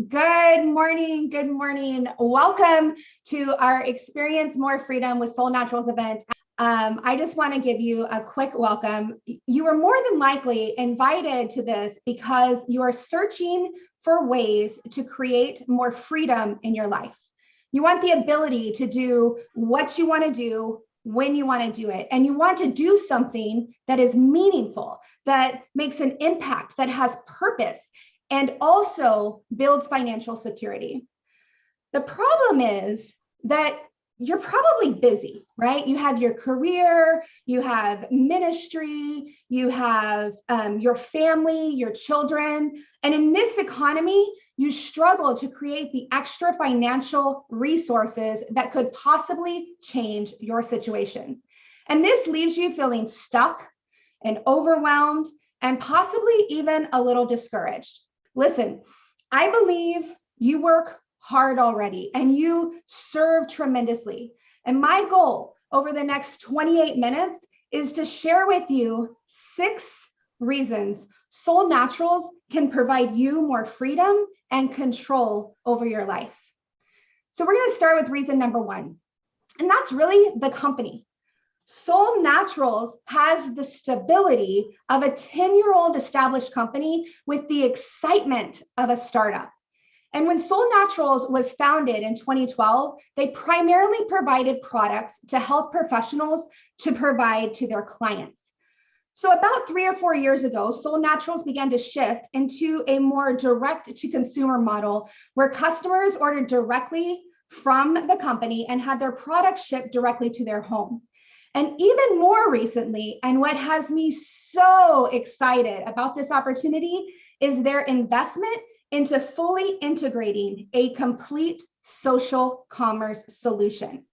Good morning. Good morning. Welcome to our Experience More Freedom with Soul Naturals event. I just want to give you a quick welcome. You are more than likely invited to this because you are searching for ways to create more freedom in your life. You want the ability to do what you want to do when you want to do it. And you want to do something that is meaningful, that makes an impact, that has purpose, and also builds financial security. The problem is that you're probably busy, right? You have your career, you have ministry, you have your family, your children. And in this economy, you struggle to create the extra financial resources that could possibly change your situation. And this leaves you feeling stuck and overwhelmed and possibly even a little discouraged. Listen, I believe you work hard already and you serve tremendously. And my goal over the next 28 minutes is to share with you 6 reasons Soul Naturals can provide you more freedom and control over your life. So we're going to start with reason number 1, and that's really the company. Soul Naturals has the stability of a 10-year-old established company with the excitement of a startup. And when Soul Naturals was founded in 2012, they primarily provided products to health professionals to provide to their clients. So about 3 or 4 years ago, Soul Naturals began to shift into a more direct-to-consumer model where customers ordered directly from the company and had their products shipped directly to their home. And even more recently, and what has me so excited about this opportunity is their investment into fully integrating a complete social commerce solution.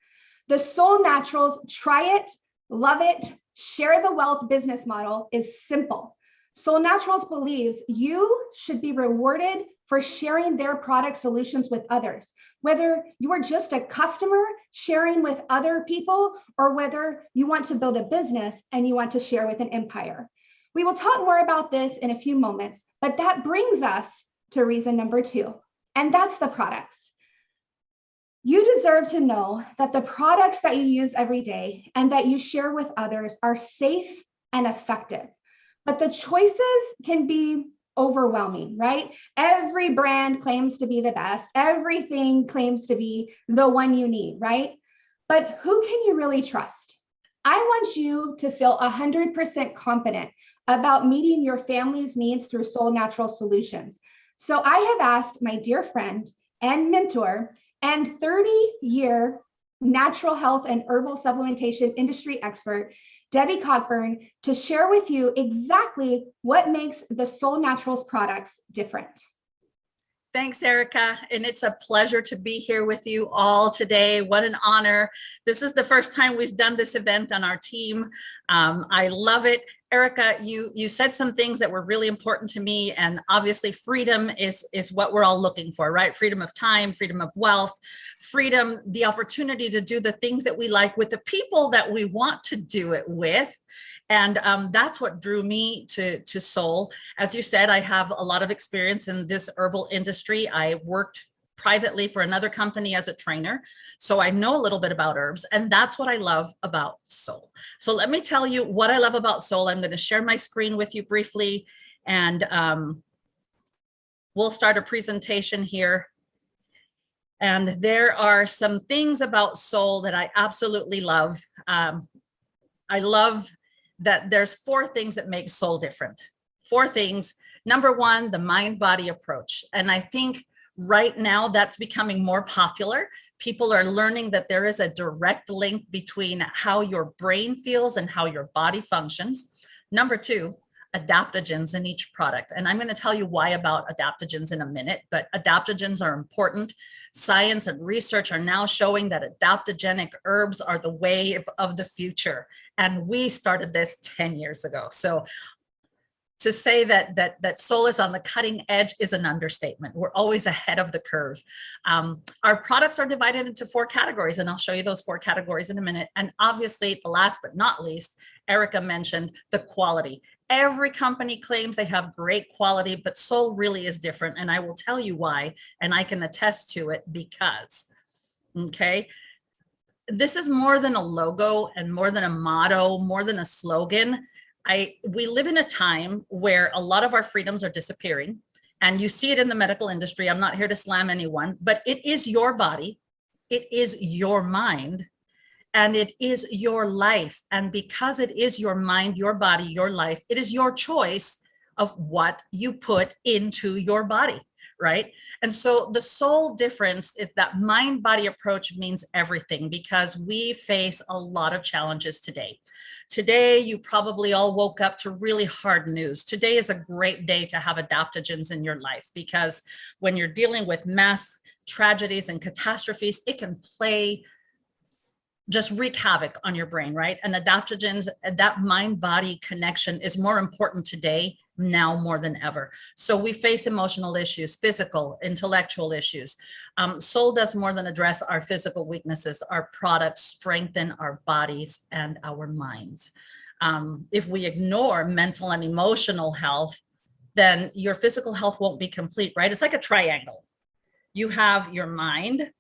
The Soul Naturals try it, love it, share the wealth business model is simple. Soul Naturals believes you should be rewarded for sharing their product solutions with others, whether you are just a customer sharing with other people or whether you want to build a business and you want to share with an empire. We will talk more about this in a few moments, but that brings us to reason number 2, and that's the products. You deserve to know that the products that you use every day and that you share with others are safe and effective, but the choices can be overwhelming, right? Every brand claims to be the best. Everything claims to be the one you need, right? But who can you really trust? I want you to feel 100% confident about meeting your family's needs through Soul Natural Solutions. So I have asked my dear friend and mentor and 30-year natural health and herbal supplementation industry expert, Debbie Cockburn, to share with you exactly what makes the Soul Naturals products different. Thanks, Erica. And it's a pleasure to be here with you all today. What an honor. This is the first time we've done this event on our team. I love it. Erica, you said some things that were really important to me, and obviously freedom is what we're all looking for, right? Freedom of time, freedom of wealth, freedom, the opportunity to do the things that we like with the people that we want to do it with. And that's what drew me to Soul. As you said, I have a lot of experience in this herbal industry. I worked privately for another company as a trainer. So I know a little bit about herbs, and that's what I love about Soul. So let me tell you what I love about Soul. I'm going to share my screen with you briefly, and we'll start a presentation here. And there are some things about Soul that I absolutely love. I love that there's 4 things that make Soul different. 4 things. Number 1, the mind-body approach. And I think right now that's becoming more popular. People are learning that there is a direct link between how your brain feels and how your body functions. Number 2, adaptogens in each product. And I'm going to tell you why about adaptogens in a minute, but adaptogens are important. Science and research are now showing that adaptogenic herbs are the wave of the future. And we started this 10 years ago. So to say that Soul is on the cutting edge is an understatement. We're always ahead of the curve. Our products are divided into 4 categories, and I'll show you those 4 categories in a minute. And obviously, the last but not least, Erica mentioned the quality. Every company claims they have great quality, but Solle really is different. And I will tell you why, and I can attest to it because, okay, this is more than a logo and more than a motto, more than a slogan. We live in a time where a lot of our freedoms are disappearing, and you see it in the medical industry. I'm not here to slam anyone, but it is your body, it is your mind, and it is your life. And because it is your mind, your body, your life, it is your choice of what you put into your body, right? And so the sole difference is that mind body approach means everything, because we face a lot of challenges today. Today, you probably all woke up to really hard news. Today is a great day to have adaptogens in your life, because when you're dealing with mass tragedies and catastrophes, it can just wreak havoc on your brain, right? And adaptogens, that mind-body connection is more important today, now more than ever. So we face emotional issues, physical, intellectual issues. Solle does more than address our physical weaknesses. Our products strengthen our bodies and our minds. If we ignore mental and emotional health, then your physical health won't be complete, right? It's like a triangle. You have your mind,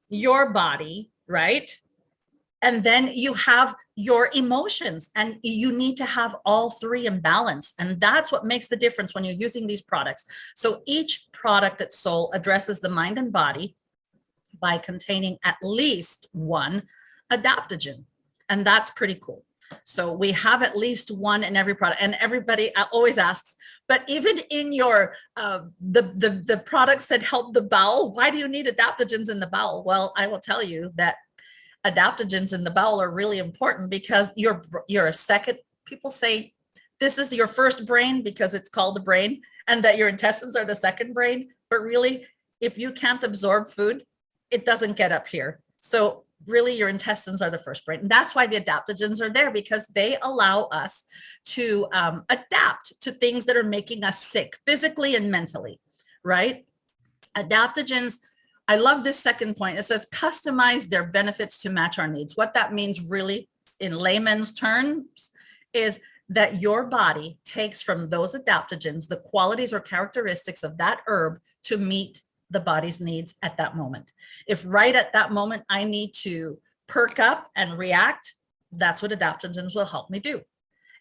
your body, right? And then you have your emotions, and you need to have all three in balance. And that's what makes the difference when you're using these products. So each product at Solle addresses the mind and body by containing at least one adaptogen. And that's pretty cool. So we have at least one in every product. And everybody always asks, but even in your the products that help the bowel, why do you need adaptogens in the bowel? Well, I will tell you that adaptogens in the bowel are really important, because you're a second, people say this is your first brain because it's called the brain, and that your intestines are the second brain. But really, if you can't absorb food, it doesn't get up here. So really, your intestines are the first brain. And that's why the adaptogens are there, because they allow us to adapt to things that are making us sick physically and mentally, right? Adaptogens, I love this second point. It says customize their benefits to match our needs. What that means really in layman's terms is that your body takes from those adaptogens the qualities or characteristics of that herb to meet the body's needs at that moment. If right at that moment I need to perk up and react, that's what adaptogens will help me do.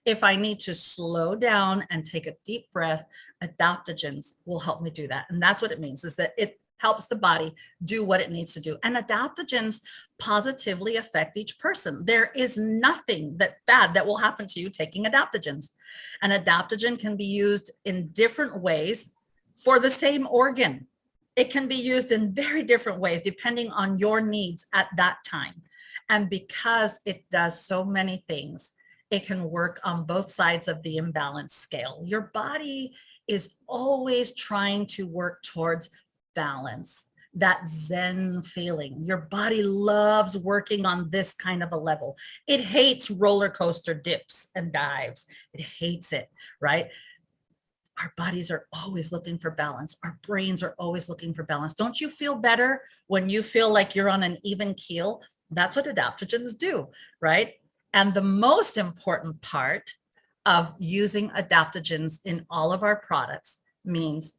If I need to slow down and take a deep breath, adaptogens will help me do that. And that's what it means, is that it helps the body do what it needs to do. And adaptogens positively affect each person. There is nothing bad that will happen to you taking adaptogens. An adaptogen can be used in different ways for the same organ. It can be used in very different ways depending on your needs at that time. And because it does so many things, it can work on both sides of the imbalance scale. Your body is always trying to work towards balance, that Zen feeling. Your body loves working on this kind of a level. It hates roller coaster dips and dives. It hates it, right? Our bodies are always looking for balance. Our brains are always looking for balance. Don't you feel better when you feel like you're on an even keel? That's what adaptogens do, right? And the most important part of using adaptogens in all of our products means,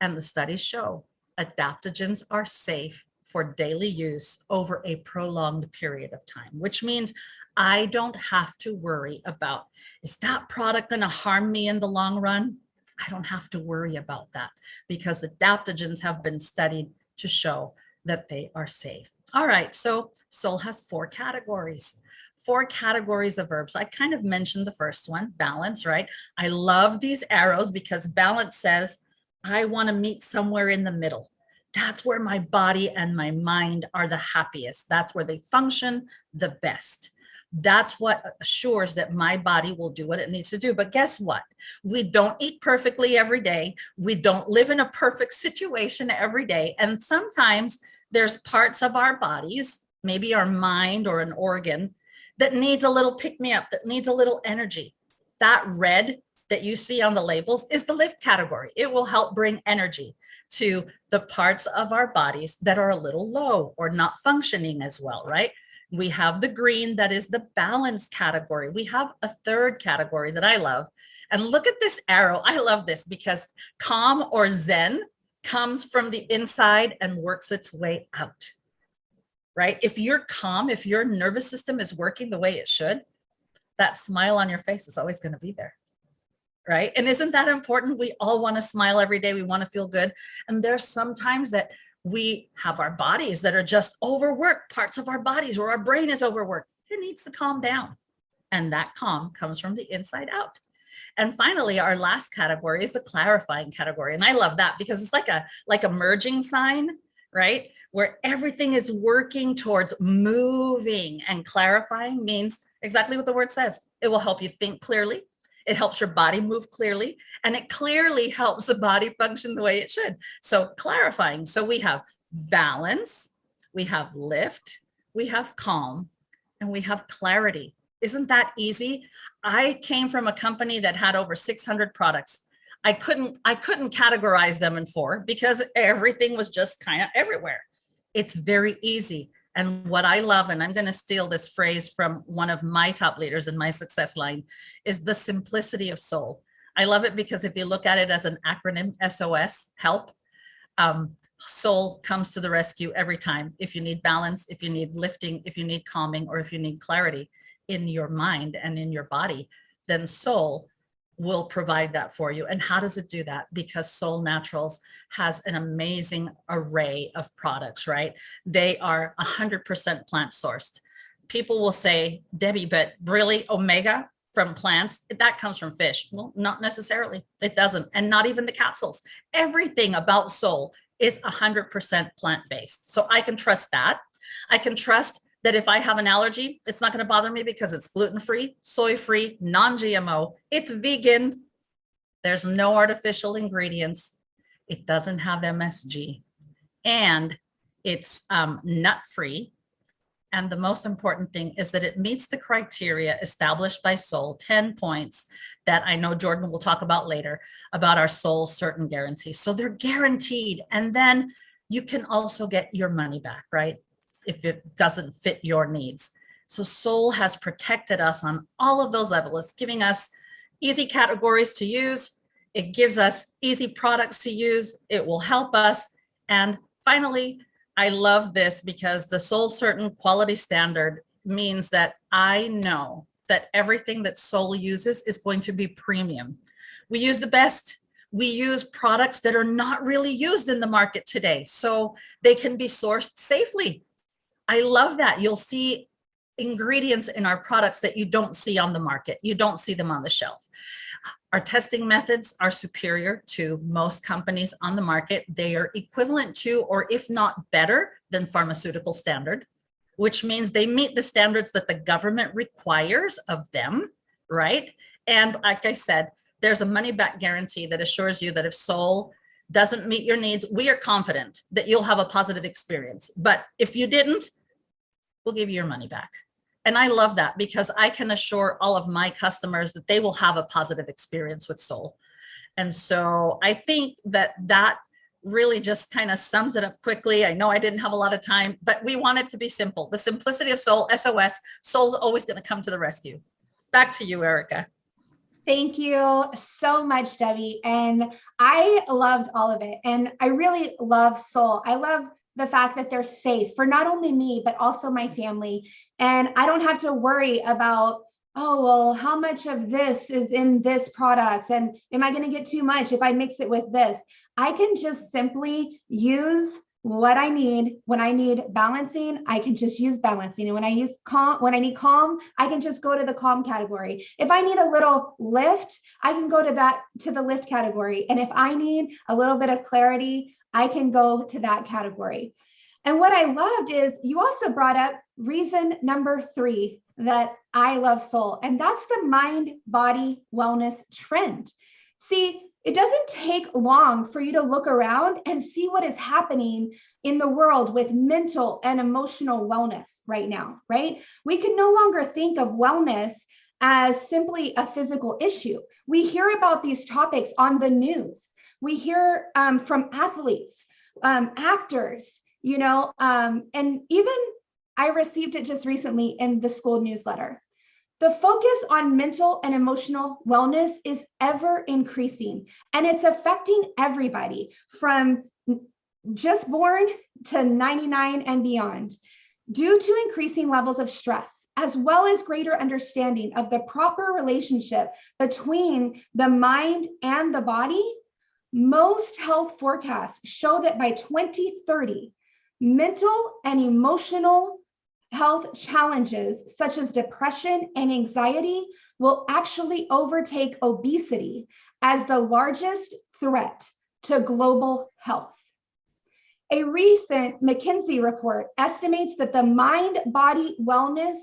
and the studies show, adaptogens are safe for daily use over a prolonged period of time, which means I don't have to worry about, is that product going to harm me in the long run? I don't have to worry about that, because adaptogens have been studied to show that they are safe. All right, so Solle has 4 categories. 4 categories of herbs. I kind of mentioned the first one, balance, right? I love these arrows because balance says, I want to meet somewhere in the middle. That's where my body and my mind are the happiest. That's where they function the best. That's what assures that my body will do what it needs to do. But guess what? We don't eat perfectly every day. We don't live in a perfect situation every day. And sometimes there's parts of our bodies, maybe our mind or an organ, that needs a little pick-me-up, that needs a little energy. That red that you see on the labels is the lift category. It will help bring energy to the parts of our bodies that are a little low or not functioning as well, right? We have the green, that is the balance category. We have a third category that I love. And look at this arrow. I love this because calm or zen comes from the inside and works its way out, right? If you're calm, if your nervous system is working the way it should, that smile on your face is always going to be there, right? And isn't that important? We all want to smile every day. We want to feel good. And there's sometimes that we have our bodies that are just overworked, parts of our bodies where our brain is overworked. It needs to calm down. And that calm comes from the inside out. And finally, our last category is the clarifying category. And I love that because it's like a merging sign, right? Where everything is working towards moving, and clarifying means exactly what the word says. It will help you think clearly. It helps your body move clearly, and it clearly helps the body function the way it should. So clarifying. So we have balance, we have lift, we have calm, and we have clarity. Isn't that easy? I came from a company that had over 600 products. I couldn't categorize them in 4 because everything was just kind of everywhere. It's very easy. And what I love, and I'm going to steal this phrase from one of my top leaders in my success line, is the simplicity of soul. I love it because if you look at it as an acronym, SOS, help, soul comes to the rescue every time. If you need balance, if you need lifting, if you need calming, or if you need clarity in your mind and in your body, then soul will provide that for you. And how does it do that? Because Soul Naturals has an amazing array of products, right? They are 100% plant sourced. People will say, Debbie, but really omega from plants, that comes from fish. Well, not necessarily. It doesn't. And not even the capsules. Everything about Soul is 100% plant-based. So I can trust that. I can trust that if I have an allergy, it's not going to bother me because it's gluten-free, soy-free, non-GMO. It's vegan. There's no artificial ingredients. It doesn't have MSG. And it's nut-free. And the most important thing is that it meets the criteria established by Soul, 10 points that I know Jordan will talk about later, about our Soul Certain Guarantee. So they're guaranteed. And then you can also get your money back, right? If it doesn't fit your needs. So Soul has protected us on all of those levels. It's giving us easy categories to use. It gives us easy products to use. It will help us. And finally, I love this because the Soul Certain quality standard means that I know that everything that Soul uses is going to be premium. We use the best. We use products that are not really used in the market today, so they can be sourced safely. I love that. You'll see ingredients in our products that you don't see on the market. You don't see them on the shelf. Our testing methods are superior to most companies on the market. They are equivalent to, or if not better than, pharmaceutical standard, which means they meet the standards that the government requires of them, right? And like I said, there's a money back guarantee that assures you that if Soul doesn't meet your needs, we are confident that you'll have a positive experience. But if you didn't, we'll give you your money back. And I love that because I can assure all of my customers that they will have a positive experience with Soul. And so I think that that really just kind of sums it up quickly. I know I didn't have a lot of time, but we want it to be simple. The simplicity of Soul, SOS, Soul's always going to come to the rescue. Back to you, Erica. Thank you so much, Debbie. And I loved all of it. And I really love Soul. I love the fact that they're safe for not only me, but also my family. And I don't have to worry about, oh, well, how much of this is in this product? And am I going to get too much if I mix it with this? I can just simply use what I need. When I need balancing, I can just use balancing. And when I use calm, when I need calm, I can just go to the calm category. If I need a little lift, I can go to the lift category. And if I need a little bit of clarity, I can go to that category. And what I loved is you also brought up reason number 3 that I love Soul, and that's the mind-body wellness trend. See, it doesn't take long for you to look around and see what is happening in the world with mental and emotional wellness right now, right? We can no longer think of wellness as simply a physical issue. We hear about these topics on the news. We hear from athletes, actors, and even I received it just recently in the school newsletter. The focus on mental and emotional wellness is ever increasing, and it's affecting everybody from just born to 99 and beyond. Due to increasing levels of stress, as well as greater understanding of the proper relationship between the mind and the body, most health forecasts show that by 2030, mental and emotional health challenges such as depression and anxiety will actually overtake obesity as the largest threat to global health. A recent McKinsey report estimates that the mind-body wellness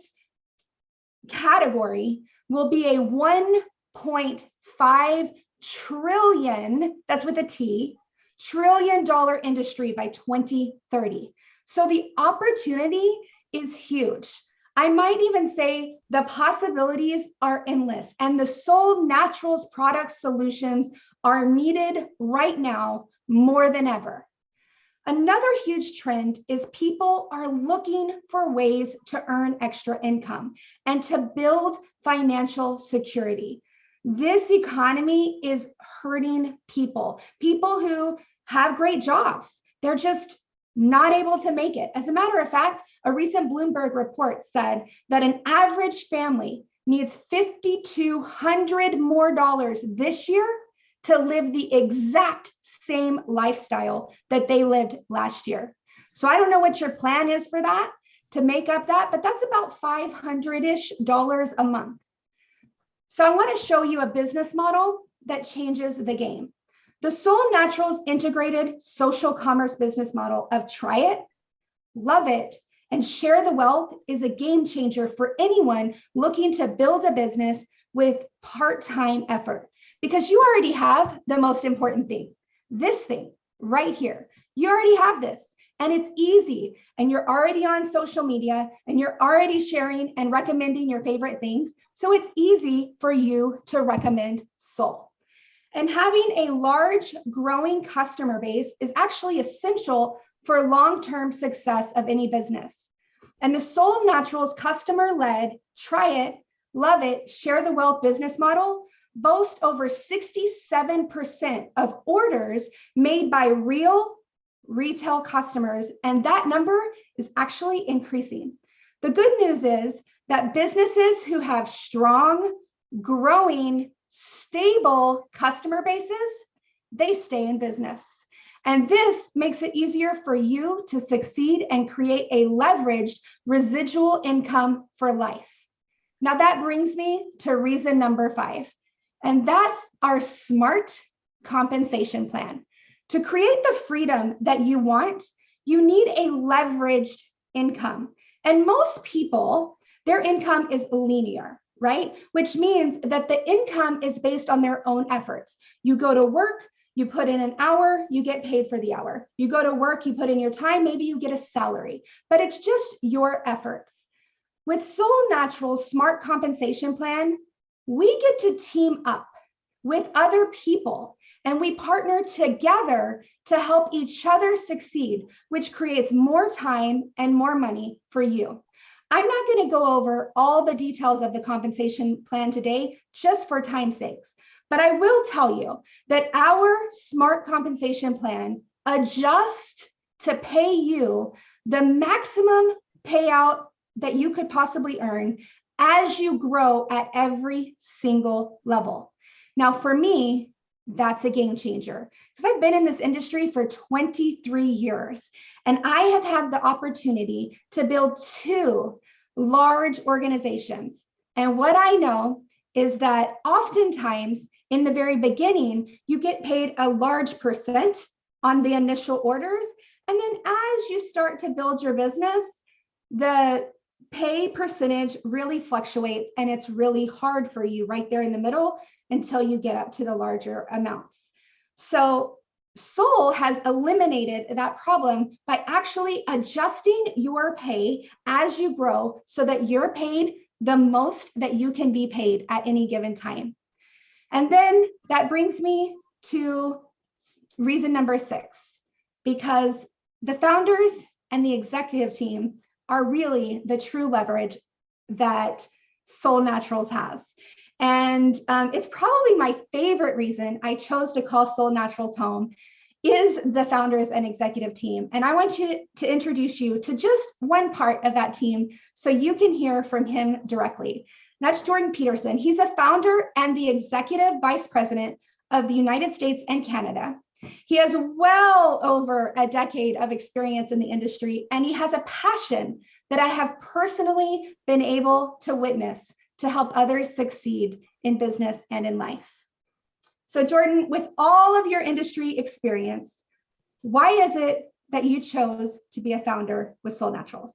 category will be a 1.5 trillion, that's with a T, trillion-dollar industry by 2030. So the opportunity is huge. I might even say the possibilities are endless, and the Solle Naturals product solutions are needed right now more than ever. Another huge trend is people are looking for ways to earn extra income and to build financial security. This economy is hurting people who have great jobs. They're just not able to make it. As a matter of fact, a recent Bloomberg report said that an average family needs $5,200 more this year to live the exact same lifestyle that they lived last year. So I don't know what your plan is for that to make up that, but that's about $500-ish a month. So I want to show you a business model that changes the game. The Solle Naturals integrated social commerce business model of try it, love it, and share the wealth is a game changer for anyone looking to build a business with part-time effort, because you already have the most important thing, this thing right here. You already have this, and it's easy, and you're already on social media, and you're already sharing and recommending your favorite things. So it's easy for you to recommend Solle. And having a large growing customer base is actually essential for long-term success of any business. And the Solle Naturals customer-led, try it, love it, share the wealth business model boast over 67% of orders made by real retail customers, and that number is actually increasing. The good news is that businesses who have strong, growing, stable customer bases, they stay in business. And this makes it easier for you to succeed and create a leveraged residual income for life. Now that brings me to reason number 5, and that's our SMART compensation plan. To create the freedom that you want, you need a leveraged income. And most people, their income is linear, right? Which means that the income is based on their own efforts. You go to work, you put in an hour, you get paid for the hour. You go to work, you put in your time, maybe you get a salary, but it's just your efforts. With Solle Naturals' smart compensation plan, we get to team up with other people and we partner together to help each other succeed, which creates more time and more money for you. I'm not going to go over all the details of the compensation plan today, just for time's sakes, but I will tell you that our smart compensation plan adjusts to pay you the maximum payout that you could possibly earn as you grow at every single level. Now, for me, that's a game changer because I've been in this industry for 23 years and I have had the opportunity to build 2 large organizations. And what I know is that oftentimes in the very beginning, you get paid a large percent on the initial orders. And then as you start to build your business, the pay percentage really fluctuates and it's really hard for you right there in the middle until you get up to the larger amounts. So Solle has eliminated that problem by actually adjusting your pay as you grow so that you're paid the most that you can be paid at any given time. And then that brings me to reason number 6, because the founders and the executive team are really the true leverage that Solle Naturals has. And it's probably my favorite reason I chose to call Solle Naturals home is the founders and executive team. And I want you to introduce you to just one part of that team so you can hear from him directly. That's Jordan Peterson. He's a founder and the executive vice president of the United States and Canada. He has well over a decade of experience in the industry, and he has a passion that I have personally been able to witness to help others succeed in business and in life. So Jordan, with all of your industry experience, why is it that you chose to be a founder with Solle Naturals?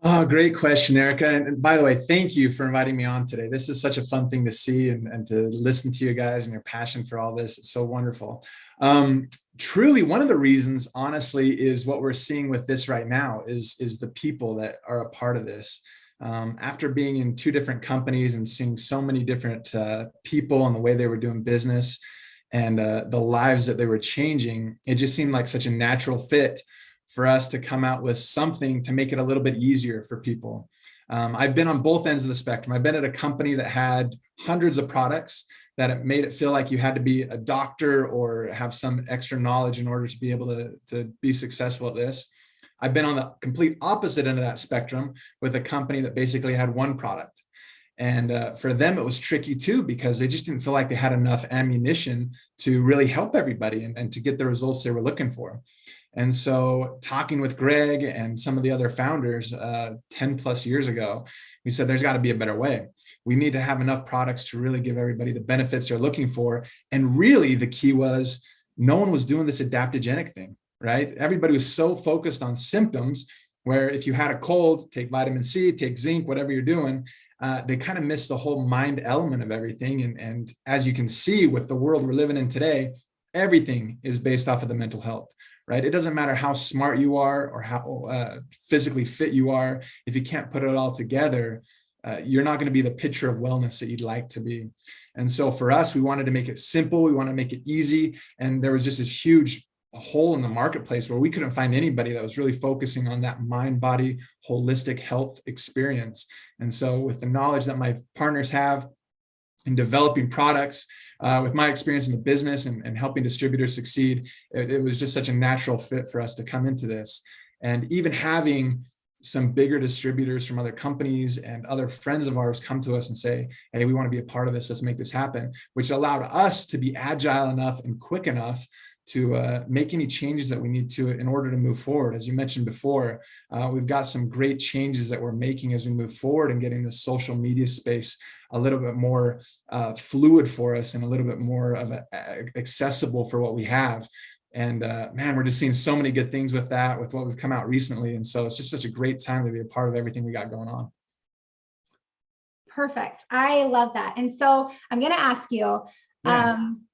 Oh, great question, Erica. And by the way, thank you for inviting me on today. This is such a fun thing to see and to listen to you guys and your passion for all this. It's so wonderful. Truly, one of the reasons, honestly, is what we're seeing with this right now is the people that are a part of this. After being in 2 different companies and seeing so many different people and the way they were doing business and the lives that they were changing, it just seemed like such a natural fit for us to come out with something to make it a little bit easier for people. I've been on both ends of the spectrum. I've been at a company that had hundreds of products that it made it feel like you had to be a doctor or have some extra knowledge in order to be able to be successful at this. I've been on the complete opposite end of that spectrum with a company that basically had one product. And for them, it was tricky too, because they just didn't feel like they had enough ammunition to really help everybody and to get the results they were looking for. And so talking with Greg and some of the other founders 10 plus years ago, we said, there's got to be a better way. We need to have enough products to really give everybody the benefits they're looking for. And really the key was no one was doing this adaptogenic thing, right? Everybody was so focused on symptoms where if you had a cold, take vitamin C, take zinc, whatever you're doing, they kind of missed the whole mind element of everything. And as you can see with the world we're living in today, everything is based off of the mental health. Right? It doesn't matter how smart you are or how physically fit you are. If you can't put it all together, you're not going to be the picture of wellness that you'd like to be. And so for us, we wanted to make it simple. We want to make it easy. And there was just this huge hole in the marketplace where we couldn't find anybody that was really focusing on that mind, body, holistic health experience. And so with the knowledge that my partners have in developing products, with my experience in the business and helping distributors succeed, it was just such a natural fit for us to come into this. And even having some bigger distributors from other companies and other friends of ours come to us and say, hey, we want to be a part of this, let's make this happen, which allowed us to be agile enough and quick enough to make any changes that we need to in order to move forward. As you mentioned before, we've got some great changes that we're making as we move forward and getting the social media space a little bit more fluid for us and a little bit more of accessible for what we have. And man, we're just seeing so many good things with that, with what we've come out recently. And so it's just such a great time to be a part of everything we got going on. Perfect. I love that. And so I'm going to ask you,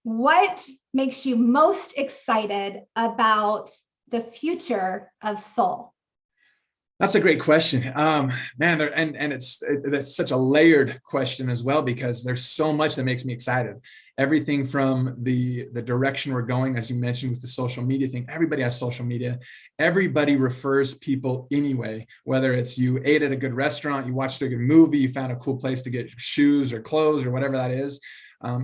what makes you most excited about the future of Solle? That's a great question, man. And it's such a layered question as well, because there's so much that makes me excited. Everything from the direction we're going, as you mentioned, with the social media thing. Everybody has social media. Everybody refers people anyway, whether it's you ate at a good restaurant, you watched a good movie, you found a cool place to get shoes or clothes or whatever that is.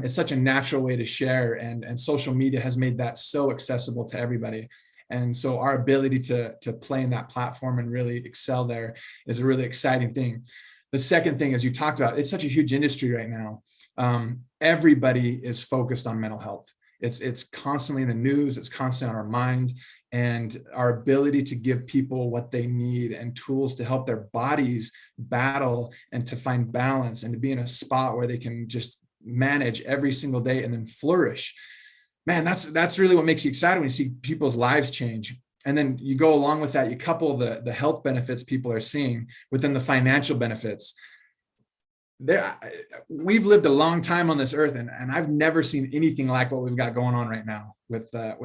It's such a natural way to share, and social media has made that so accessible to everybody. And so our ability to play in that platform and really excel there is a really exciting thing. The second thing, as you talked about, it's such a huge industry right now. Everybody is focused on mental health. It's constantly in the news, it's constantly on our mind, and our ability to give people what they need and tools to help their bodies battle and to find balance and to be in a spot where they can just manage every single day and then flourish. Man, that's really what makes you excited when you see people's lives change. And then you go along with that, you couple the health benefits people are seeing within the financial benefits. We've lived a long time on this earth, and I've never seen anything like what we've got going on right now with the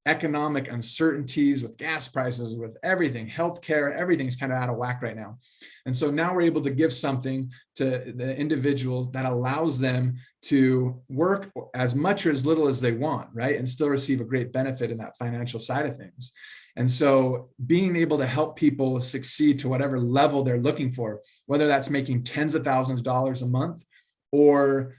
economic uncertainties with gas prices, with everything, healthcare, everything's kind of out of whack right now. And so now we're able to give something to the individual that allows them to work as much or as little as they want, right? And still receive a great benefit in that financial side of things. And so being able to help people succeed to whatever level they're looking for, whether that's making tens of thousands of dollars a month or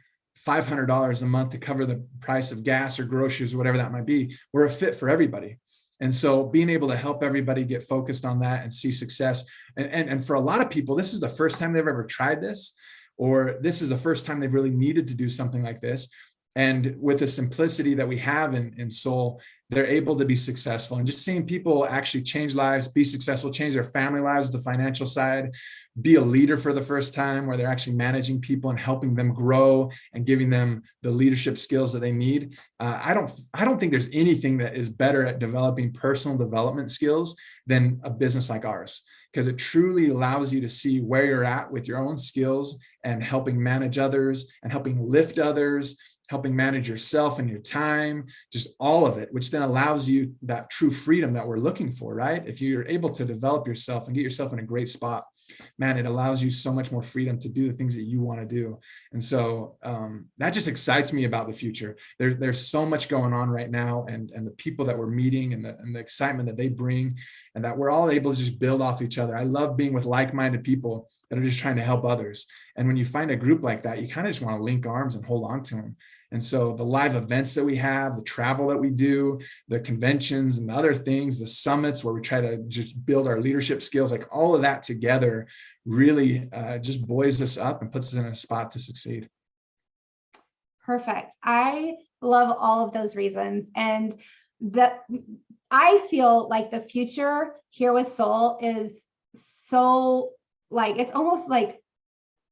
$500 a month to cover the price of gas or groceries or whatever that might be, we're a fit for everybody. And so being able to help everybody get focused on that and see success. And for a lot of people, this is the first time they've ever tried this, or this is the first time they've really needed to do something like this. And with the simplicity that we have in Solle, they're able to be successful. And just seeing people actually change lives, be successful, change their family lives with the financial side, be a leader for the first time, where they're actually managing people and helping them grow and giving them the leadership skills that they need. I don't think there's anything that is better at developing personal development skills than a business like ours, because it truly allows you to see where you're at with your own skills and helping manage others and helping lift others, helping manage yourself and your time, just all of it, which then allows you that true freedom that we're looking for, right? If you're able to develop yourself and get yourself in a great spot, man, it allows you so much more freedom to do the things that you want to do. And so that just excites me about the future. There's so much going on right now, and the people that we're meeting and the excitement that they bring, and that we're all able to just build off each other. I love being with like-minded people that are just trying to help others. And when you find a group like that, you kind of just want to link arms and hold on to them. And so the live events that we have, the travel that we do, the conventions and other things, the summits where we try to just build our leadership skills, like all of that together really just buoys us up and puts us in a spot to succeed. Perfect. I love all of those reasons. And I feel like the future here with Solle is so it's almost like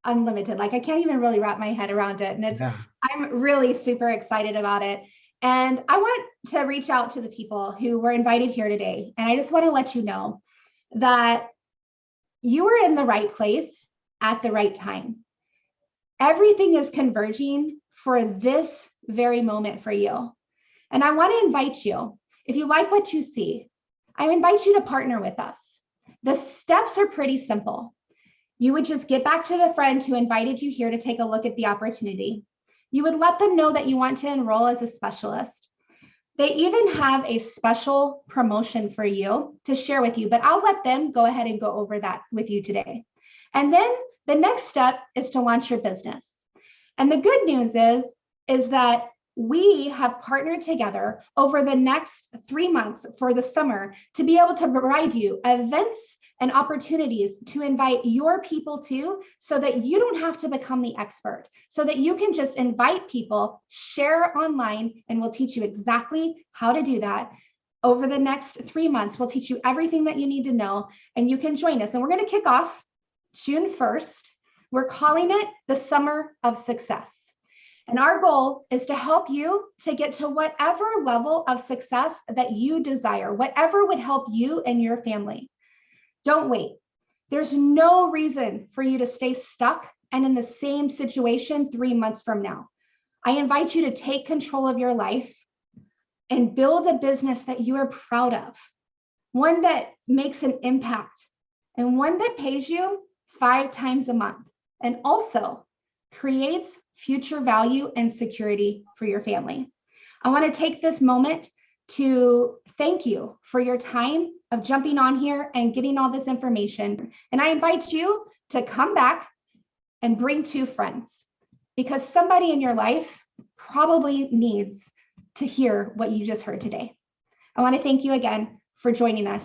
unlimited. Like I can't even really wrap my head around it. And I'm really super excited about it. And I want to reach out to the people who were invited here today. And I just want to let you know that you are in the right place at the right time. Everything is converging for this very moment for you. And I want to invite you, if you like what you see, I invite you to partner with us. The steps are pretty simple. You would just get back to the friend who invited you here to take a look at the opportunity. You would let them know that you want to enroll as a specialist. They even have a special promotion for you to share with you, but I'll let them go ahead and go over that with you today. And then the next step is to launch your business. And the good news is that we have partnered together over the next 3 months for the summer to be able to provide you events and opportunities to invite your people to, so that you don't have to become the expert, so that you can just invite people, share online, and we'll teach you exactly how to do that. Over the next 3 months, we'll teach you everything that you need to know, and you can join us. And we're going to kick off June 1st. We're calling it the Summer of Success. And our goal is to help you to get to whatever level of success that you desire, whatever would help you and your family. Don't wait. There's no reason for you to stay stuck and in the same situation 3 months from now. I invite you to take control of your life and build a business that you are proud of, one that makes an impact, and one that pays you 5 times a month, and also creates future value and security for your family. I want to take this moment to thank you for your time of jumping on here and getting all this information. And I invite you to come back and bring 2 friends, because somebody in your life probably needs to hear what you just heard today. I want to thank you again for joining us.